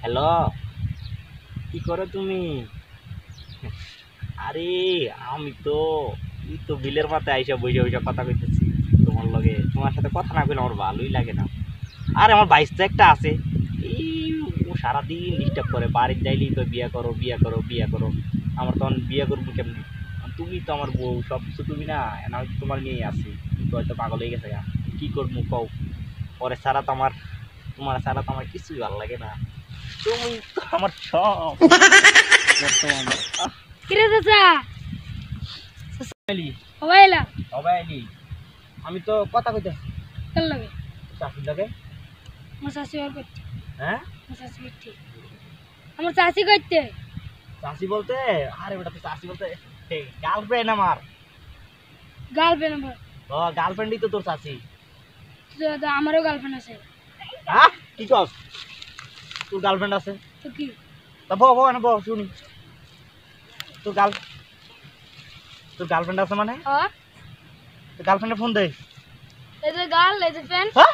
Hello, কি করো তুমি? আরে আমি তো এই তো বিলের মাথায় আইসা বসে বসে কথা কইতেছি তোমার লগে। তোমার সাথে কথা না কইলে আমার ভালোই লাগে না। আর আমার বাইশটা একটা আছে, এই ও সারাদিন ডিস্টার্ব করে, বাড়ির যাইলেই তো বিয়া করো বিয়া করো বিয়া করো। আমার তখন বিয়া করবো কেমনি? তুমি তো আমার বউ, সব কিছু তুমি না, আমি তো তোমার নিয়েই আছি। কিন্তু হয়তো পাগল হয়ে গেছে গা। কি করবো কও? পরে ছাড়া তো আমার, তোমার ছাড়া তো আমার কিছুই ভালো লাগে না। তুমি তো আমার সব বর্তমানে। কিরে চাচা আইলি, হবাইলা সবাই আইলি। আমি তো কথা কইতেছি কেন লাগে চাষির লাগে। আমার চাষি ওর করতে হ্যাঁ, আমার চাষি করতে আমার চাষি করতে চাষি বলতে? আরে বেটা, তো চাষি বলতে গার্লফ্রেন্ড আমার। গার্লফ্রেন্ড আমার ও গার্লফ্রেন্ডই তো তোর চাষি। আমারও গার্লফ্রেন্ড আছে। হ্যাঁ, কি কস? তোর গার্লফ্রেন্ড আছে? তো কি তা বউ বউ না বউ শুনি। তোর গার্ল তোর গার্লফ্রেন্ড আছে মানে? হ্যাঁ তোর গার্লফ্রেন্ডে ফোন দে। এই যে গার্ল এই যে ফ্রেন্ড। হ্যাঁ?